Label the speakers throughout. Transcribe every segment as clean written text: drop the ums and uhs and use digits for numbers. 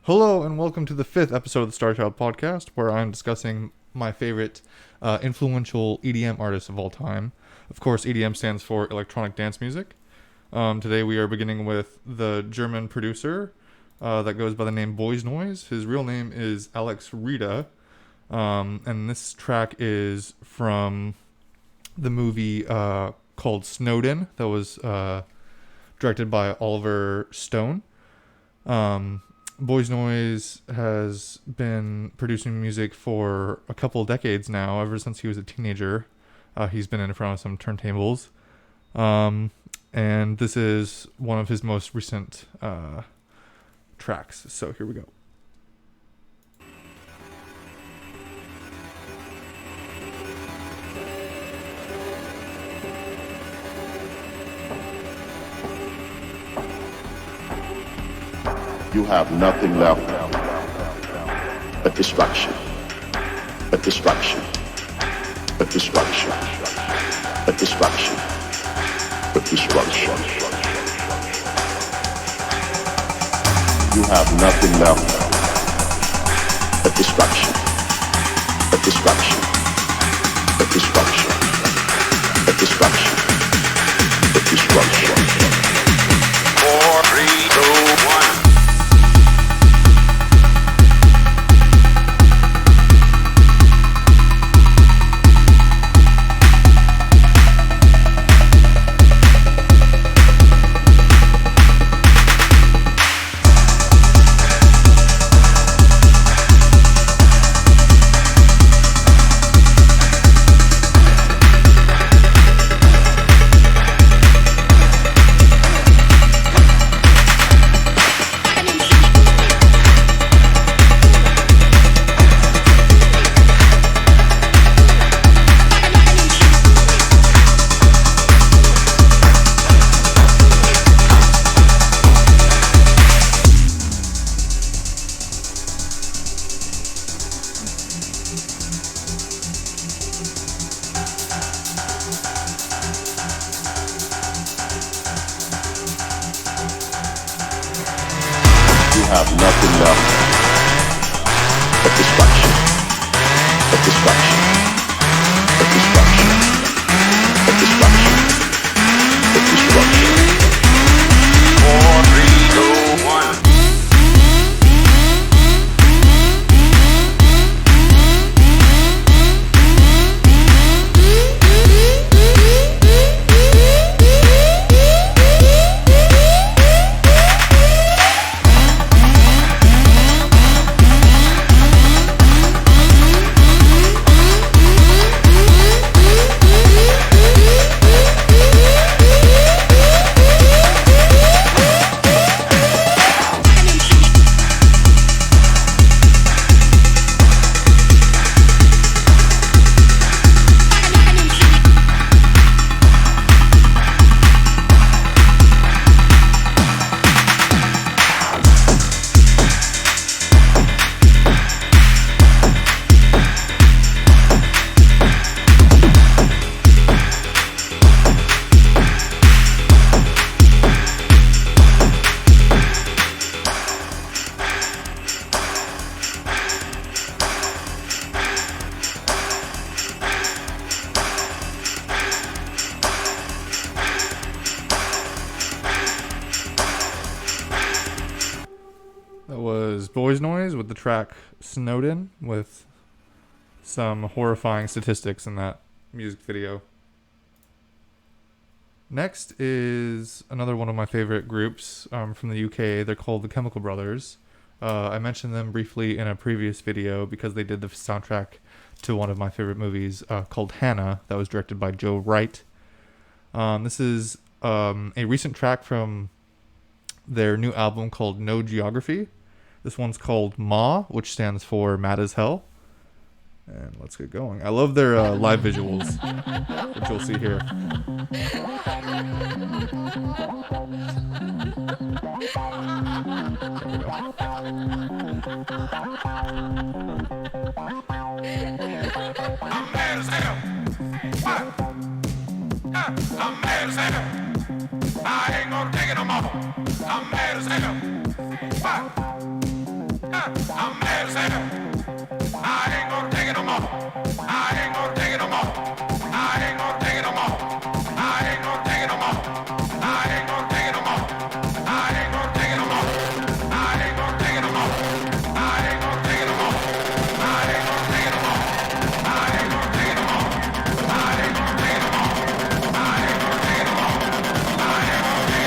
Speaker 1: Hello and welcome to the fifth episode of the Starchild podcast, where I'm discussing my favorite influential EDM artists of all time. Of course, EDM stands for electronic dance music. Today we are beginning with the German producer that goes by the name Noize. His real name is Alex Rita, and this track is from the movie called Snowden that was directed by Oliver Stone. Noize has been producing music for a couple decades now, ever since he was a teenager. He's been in front of some turntables. And this is one of his most recent tracks. So here we go.
Speaker 2: You have nothing left but destruction, but destruction, but destruction, but destruction, but destruction. You have nothing left but destruction, but destruction, but destruction, but destruction, but destruction. 4, 3, 2, 1. Have nothing left but destruction, but destruction, but destruction, but destruction, but destruction. 4, 3, 2, 1.
Speaker 1: Noize with the track Snowden, with some horrifying statistics in that music video. Next is another one of my favorite groups from the UK. They're called the Chemical Brothers. I mentioned them briefly in a previous video because they did the soundtrack to one of my favorite movies called Hannah, that was directed by Joe Wright. This is a recent track from their new album called No Geography. This one's called Ma, which stands for Mad as Hell. And let's get going. I love their live visuals, which you'll see here.
Speaker 3: I'm mad as hell. I'm mad as hell. I ain't gonna take it no more. I'm mad as hell. I'm mad as hell. I ain't gonna take it no more. I ain't gonna take it no more. I ain't gonna take it no more. I ain't gonna take it no more. I ain't gonna take it no more. I ain't gonna take it no more. I ain't gonna take it no more. I ain't gonna take it no more. I ain't gonna take it no more. I ain't gonna take it no more. I ain't gonna take it no more. I ain't gonna take it no more. I ain't gonna take it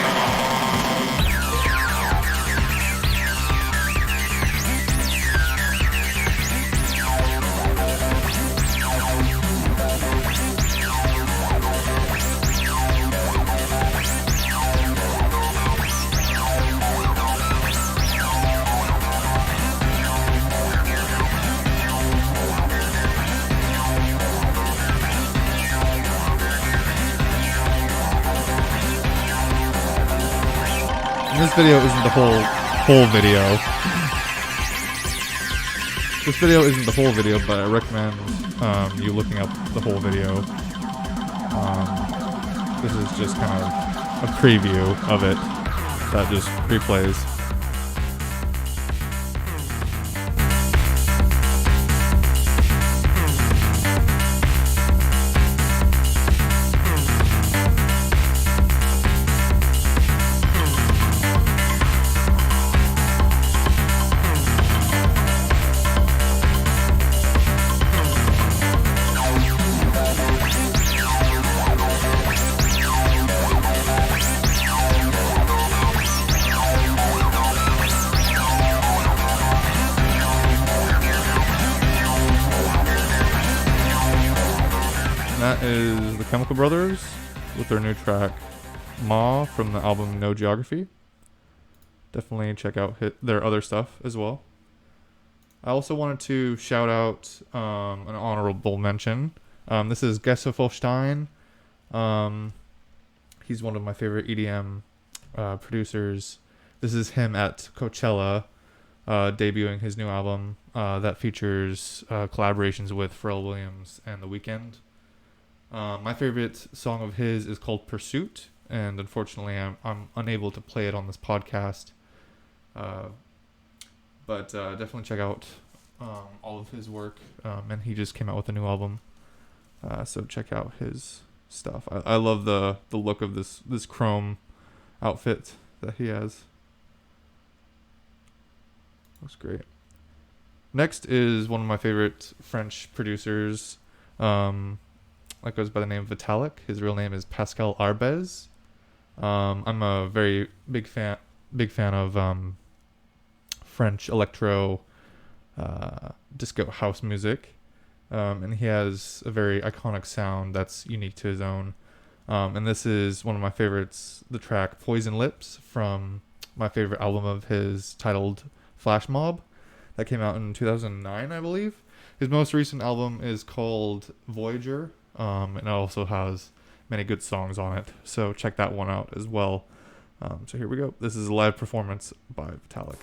Speaker 3: no more.
Speaker 1: And this video isn't the whole video. This video isn't the whole video, but I recommend you looking up the whole video. This is just kind of a preview of it that just replays. That is the Chemical Brothers with their new track Ma from the album No Geography. Definitely check out their other stuff as well. I also wanted to shout out an honorable mention. This is Gessafelstein. He's one of my favorite EDM producers. This is him at Coachella debuting his new album that features collaborations with Pharrell Williams and The Weeknd. My favorite song of his is called Pursuit, and unfortunately I'm unable to play it on this podcast. But definitely check out all of his work, and he just came out with a new album, so check out his stuff. I love the look of this chrome outfit that he has. Looks great. Next is one of my favorite French producers, that goes by the name Vitalic. His real name is Pascal Arbez. I'm a very big fan of French electro disco house music, and he has a very iconic sound that's unique to his own. And this is one of my favorites, the track Poison Lips from my favorite album of his titled Flash Mob that came out in 2009, I believe. His most recent album is called Voyager, and it also has many good songs on it, so check that one out as well. So here we go. This is a live performance by Vitalic.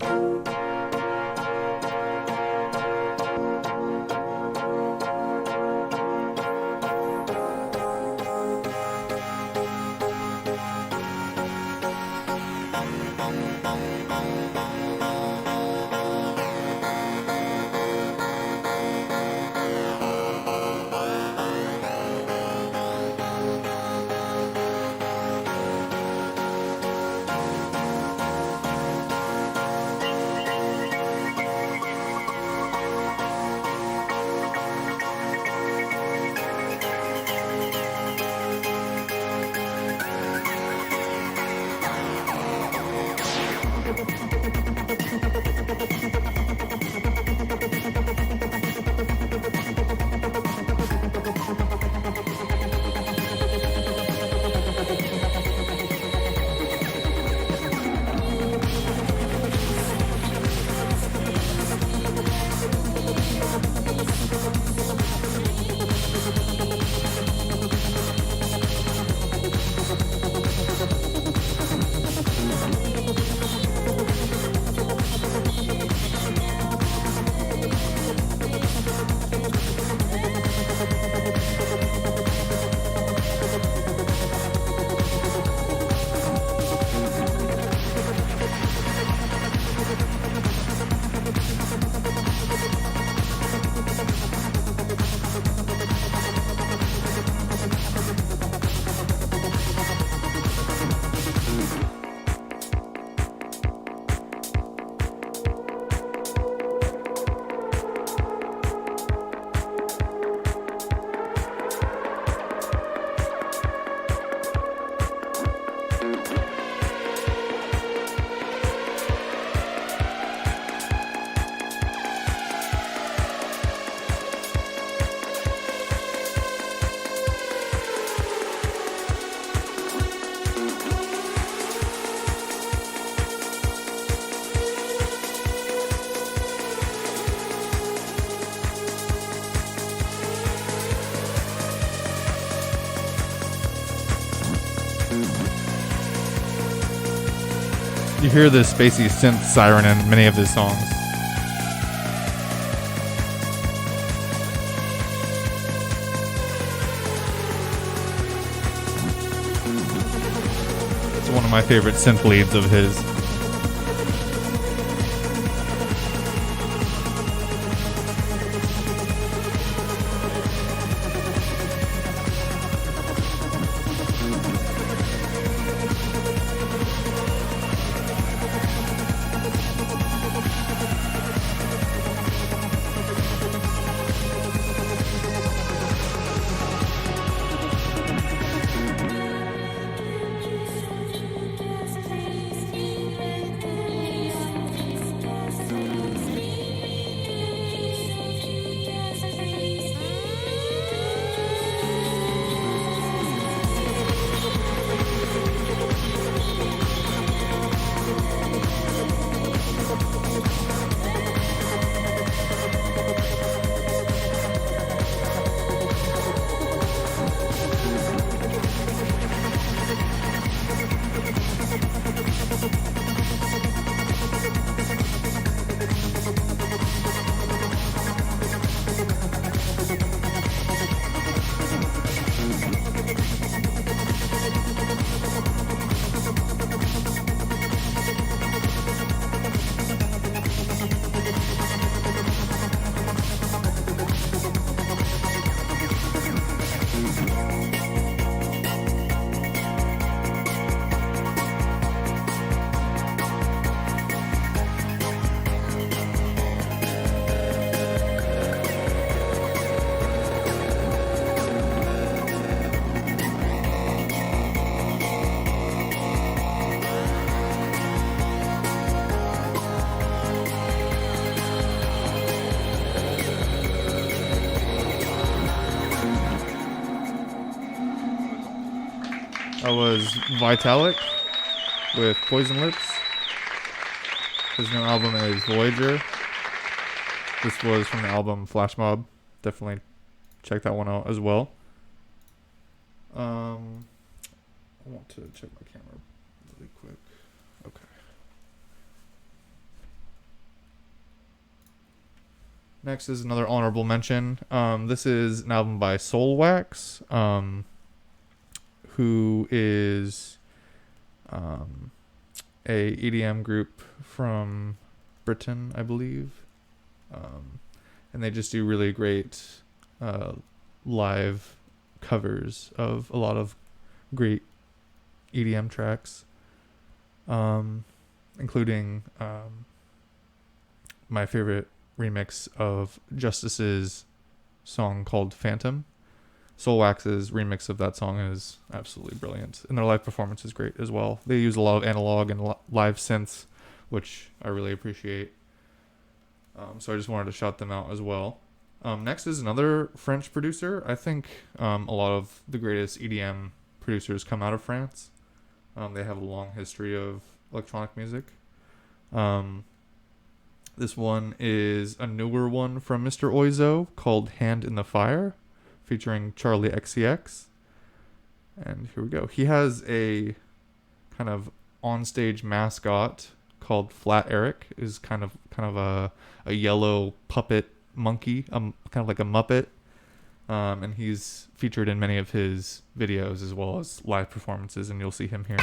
Speaker 1: You hear this spacey synth siren in many of his songs. It's one of my favorite synth leads of his. That was Vitalic with Poison Lips. His new album is Voyager. This was from the album Flash Mob. Definitely check that one out as well. I want to check my camera really quick. Okay. Next is another honorable mention. This is an album by Soulwax, who is a EDM group from Britain, I believe. And they just do really great live covers of a lot of great EDM tracks, including my favorite remix of Justice's song called Phantom. Soulwax's remix of that song is absolutely brilliant, and their live performance is great as well. They use a lot of analog and live synths, which I really appreciate. So I just wanted to shout them out as well. Next is another French producer. I think a lot of the greatest EDM producers come out of France. They have a long history of electronic music. This one is a newer one from Mr. Oizo called Hand in the Fire, featuring Charlie XCX. And here we go. He has a kind of onstage mascot called Flat Eric. Is kind of a yellow puppet monkey, kind of like a Muppet. And he's featured in many of his videos as well as live performances, and you'll see him here.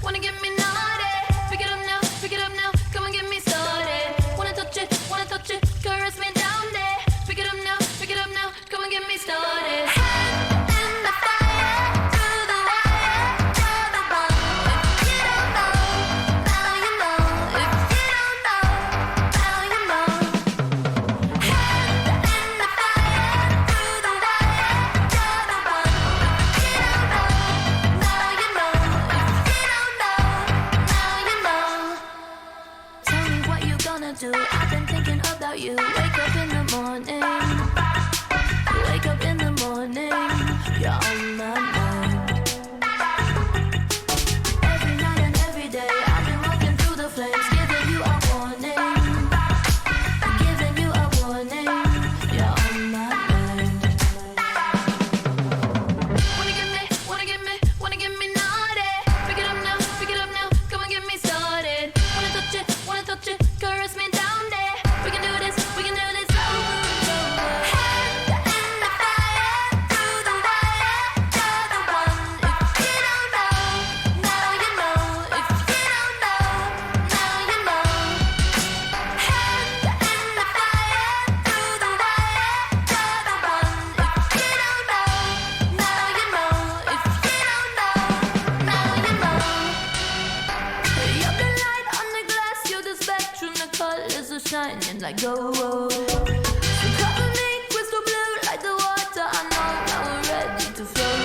Speaker 4: Wanna get me naughty? Pick it up now, come and get You wake up in the morning. You wake up in the morning. You're on my mind. Every night and every day, I've been walking through the flames, giving you a warning. Giving you a warning. You're on my mind. Wanna get me naughty. Pick it up now, come and get me started. Wanna touch it, caress me down there. We can do this over and over. Hand in the fire, through the wire, you're the one. If you don't know, now you know. If you don't know, now you know. Hand in the fire, through the wire, you're the one. If you don't know, now you know. If you don't know, now you know. You're the light on the glass, you're the spectrum, the colors are shining like gold. You cover me crystal blue like the water. I know now we're ready to flow.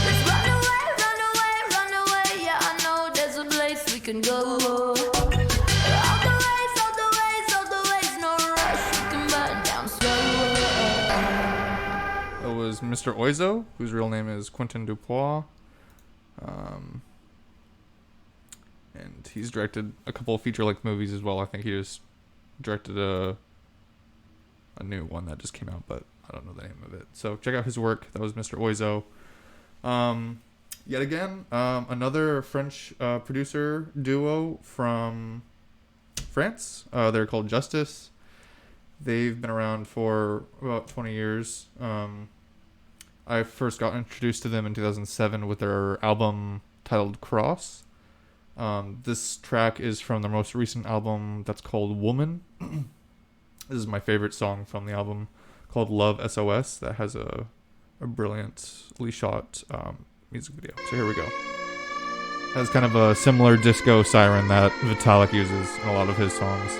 Speaker 4: Let's run away, run away, run away. Yeah, I know there's a place we can go. All the ways, no rush. We can burn down slow.
Speaker 1: That was Mr. Oizo, whose real name is Quentin Dupois. And he's directed a couple of feature-length movies as well. I think he just directed a new one that just came out, but I don't know the name of it. So check out his work. That was Mr. Oizo. Yet again, another French producer duo from France. They're called Justice. They've been around for about 20 years. I first got introduced to them in 2007 with their album titled Cross. This track is from their most recent album that's called Woman. This is my favorite song from the album, called Love SOS, that has a brilliantly shot music video. So here we go. It has kind of a similar disco siren that Vitalic uses in a lot of his songs.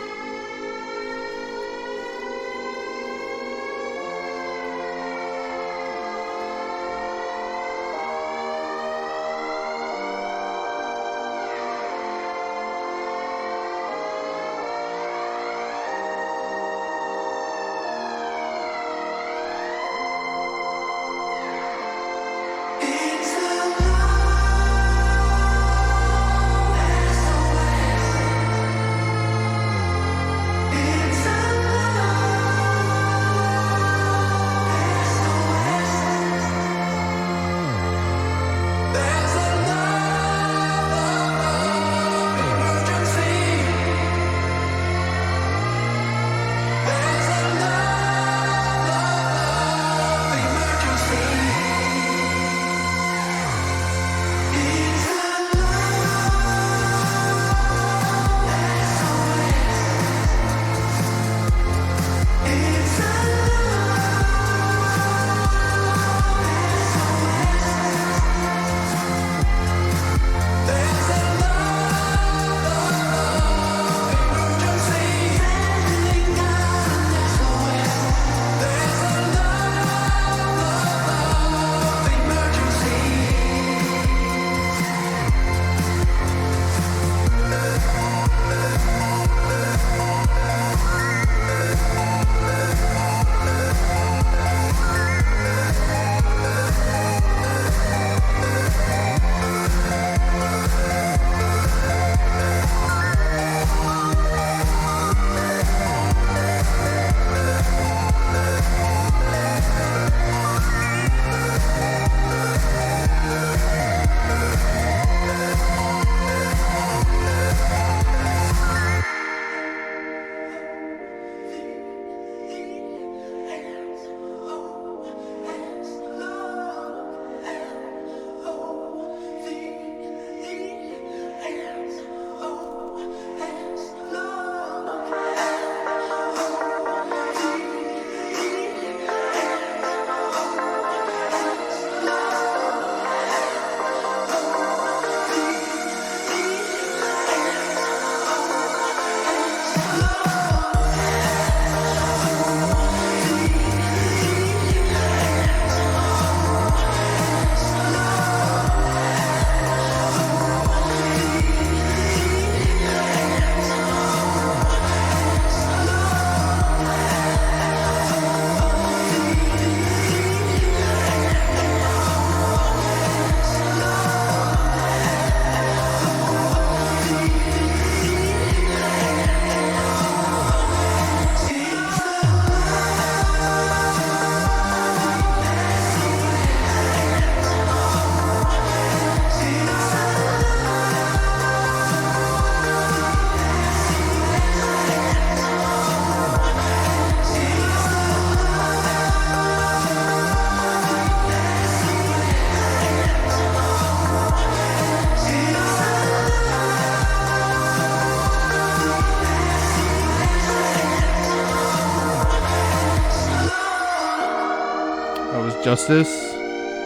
Speaker 1: Justice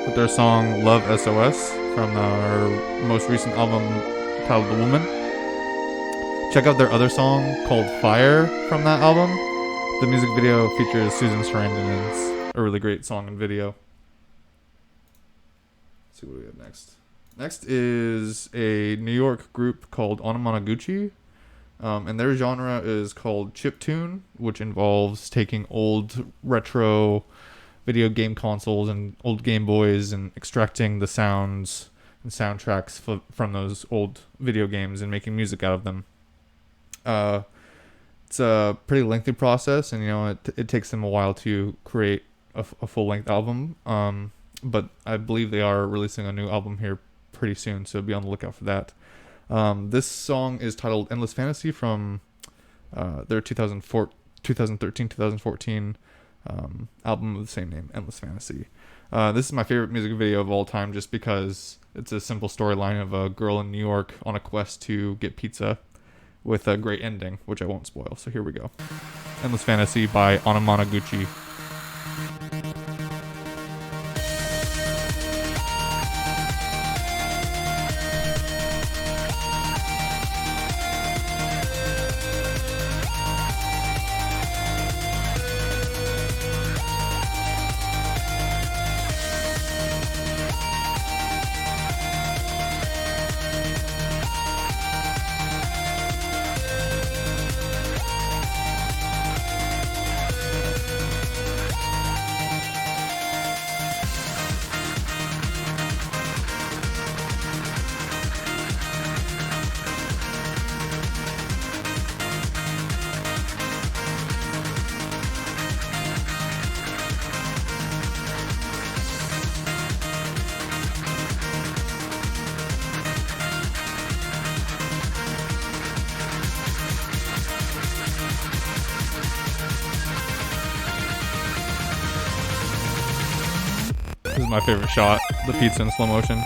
Speaker 1: with their song Love SOS from our most recent album titled The Woman. Check out their other song called Fire from that album. The music video features Susan Sarandon and it's a really great song and video. Let's see what we have next. Next is a New York group called Anamanaguchi. And their genre is called chiptune, which involves taking old retro video game consoles and old Game Boys and extracting the sounds and soundtracks from those old video games and making music out of them. It's a pretty lengthy process, and it takes them a while to create a full-length album. But I believe they are releasing a new album here pretty soon, so be on the lookout for that. This song is titled Endless Fantasy from their 2013-2014 album of the same name, Endless Fantasy. This is my favorite music video of all time just because it's a simple storyline of a girl in New York on a quest to get pizza with a great ending, which I won't spoil. So here we go. Endless Fantasy by Anamanaguchi. This is my favorite shot, the pizza in slow motion.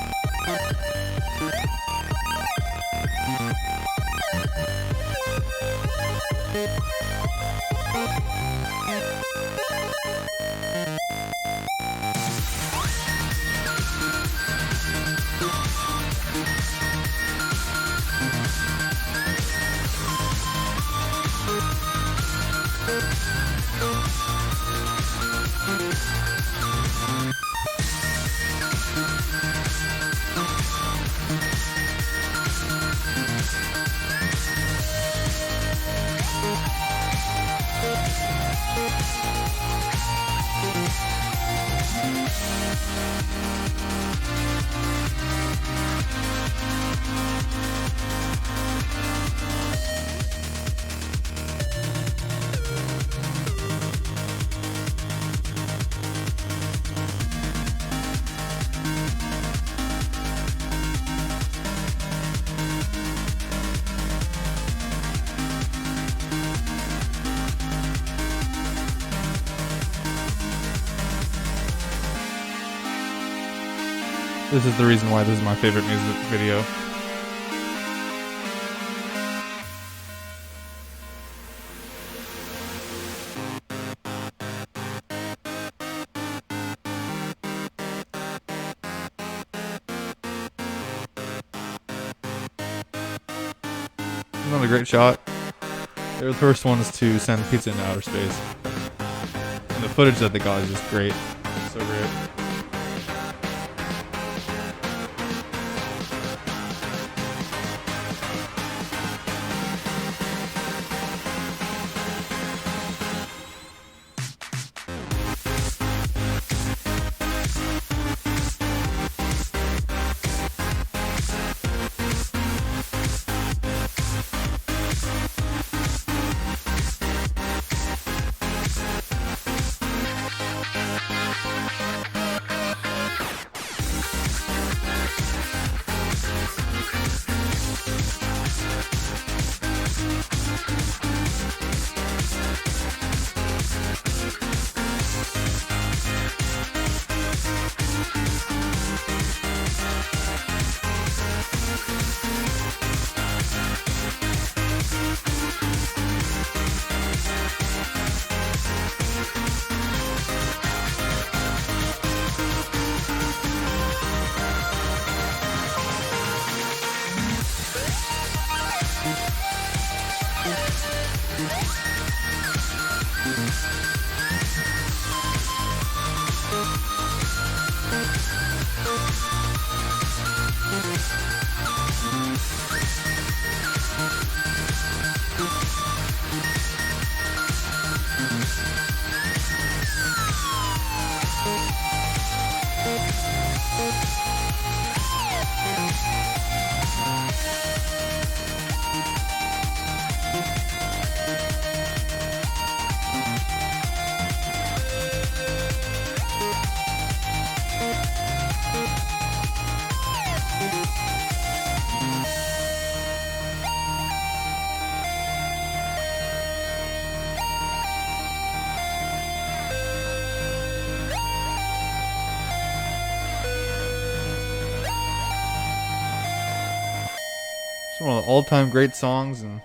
Speaker 1: This is the reason why this is my favorite music video. Another great shot. They're the first ones to send pizza into outer space. And the footage that they got is just great. So great. one of the all-time great songs, and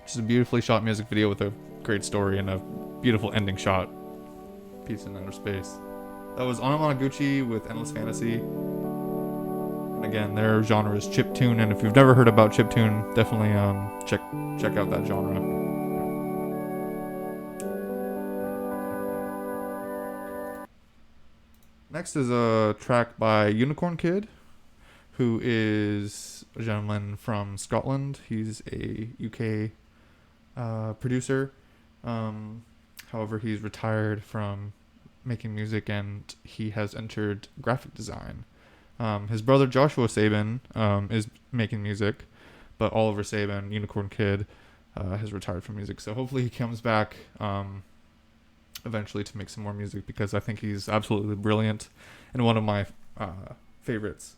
Speaker 1: just a beautifully shot music video with a great story and a beautiful ending shot. Peace in outer space. That was Anamanaguchi with Endless Fantasy. And again, their genre is chiptune, and if you've never heard about chiptune, definitely check out that genre. Next is a track by Unicorn Kid, who is a gentleman from Scotland. He's a UK producer. However, he's retired from making music, and he has entered graphic design. His brother Joshua Sabin is making music, but Oliver Sabin, Unicorn Kid, has retired from music. So hopefully he comes back eventually to make some more music, because I think he's absolutely brilliant and one of my favorites.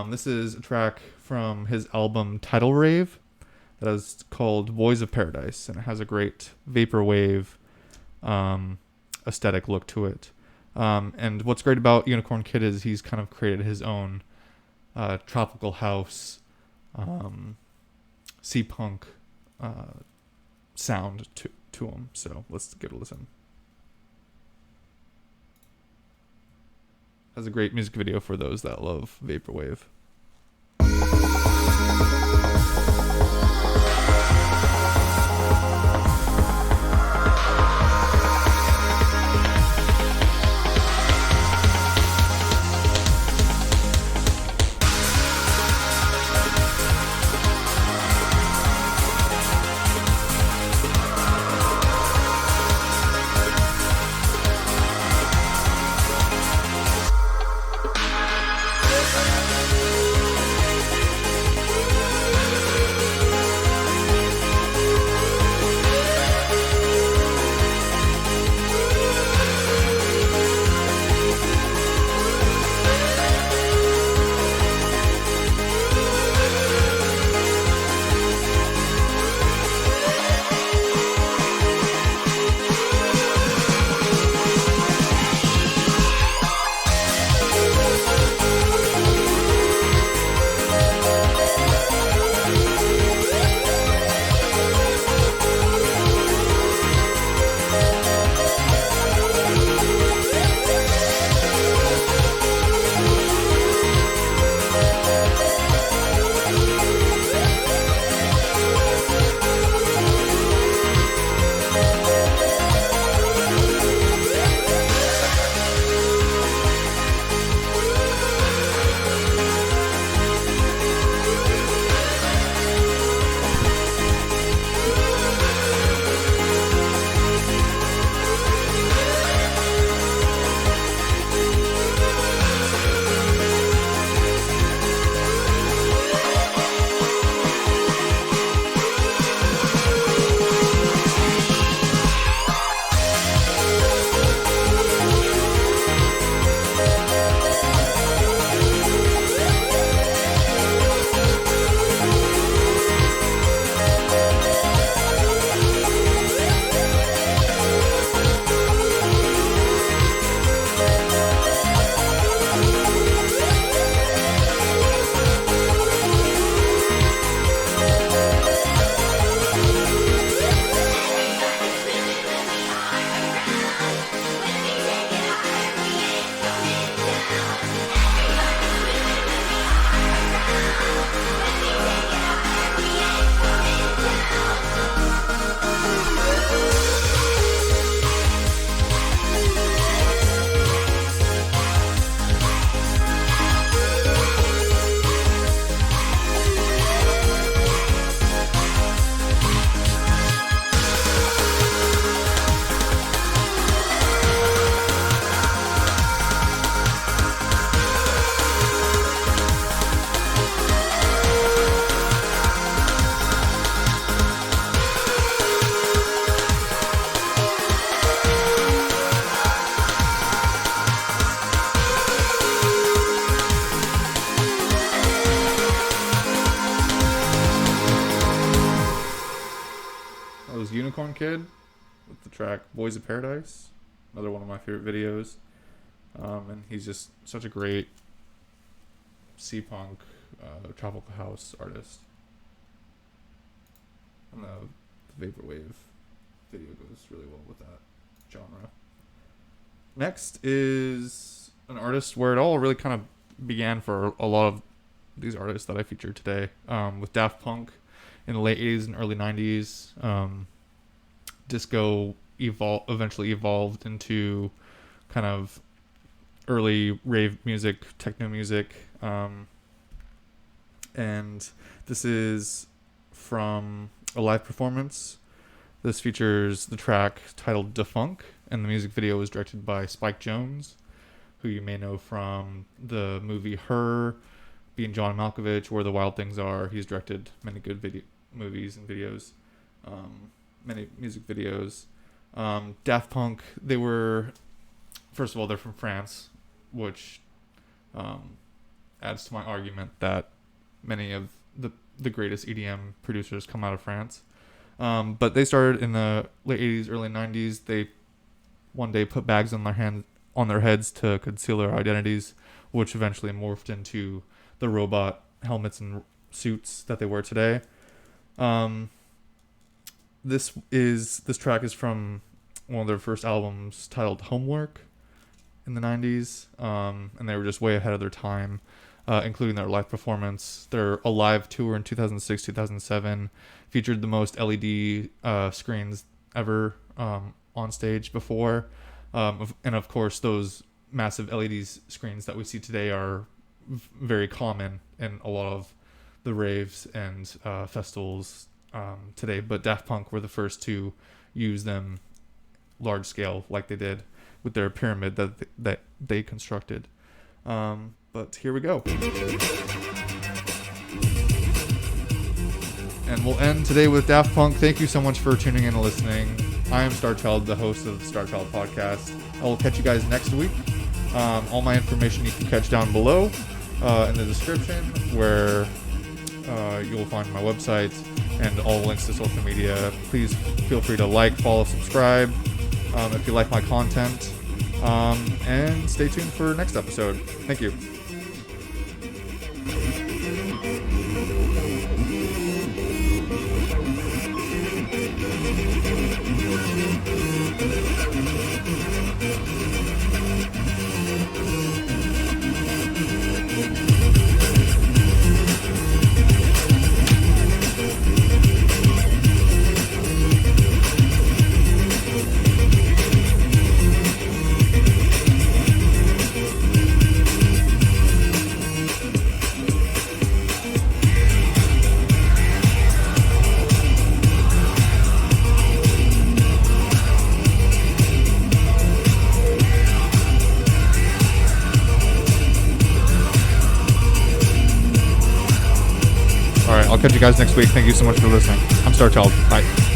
Speaker 1: This is a track from his album Tidal Rave that is called Voice of Paradise, and it has a great vaporwave aesthetic look to it. And what's great about Unicorn Kid is he's kind of created his own tropical house, sea punk sound to him. So let's give it a listen. Has a great music video for those that love vaporwave. Unicorn Kid with the track Boys of Paradise, another one of my favorite videos. And he's just such a great sea punk tropical house artist. And the Vaporwave video goes really well with that genre. Next is an artist where it all really kind of began for a lot of these artists that I featured today, with Daft Punk in the late 80s and early 90s. Disco eventually evolved into kind of early rave music, techno music, and this is from a live performance. This features the track titled Defunk, and the music video was directed by Spike Jonze, who you may know from the movie Her, being John Malkovich, Where the Wild Things Are. He's directed many good movies and videos, many music videos. Daft Punk, first of all, they're from France, which adds to my argument that many of the greatest EDM producers come out of France. But they started in the late 80s, early 90s. They one day put bags on their heads to conceal their identities, which eventually morphed into the robot helmets and suits that they wear today. This track is from one of their first albums titled Homework in the 90s, and they were just way ahead of their time, including their live performance. Their Alive tour in 2006-2007 featured the most LED screens ever on stage before, and of course those massive LED screens that we see today are very common in a lot of the raves and festivals today, but Daft Punk were the first to use them large scale like they did with their pyramid that they constructed. But here we go. And we'll end today with Daft Punk. Thank you so much for tuning in and listening. I am Starchild, the host of the Starchild podcast. I will catch you guys next week. All my information you can catch down below in the description, where you'll find my website and all links to social media. Please feel free to like, follow, subscribe if you like my content. And stay tuned for next episode. Thank you. I'll catch you guys next week. Thank you so much for listening. I'm Starchild. Bye.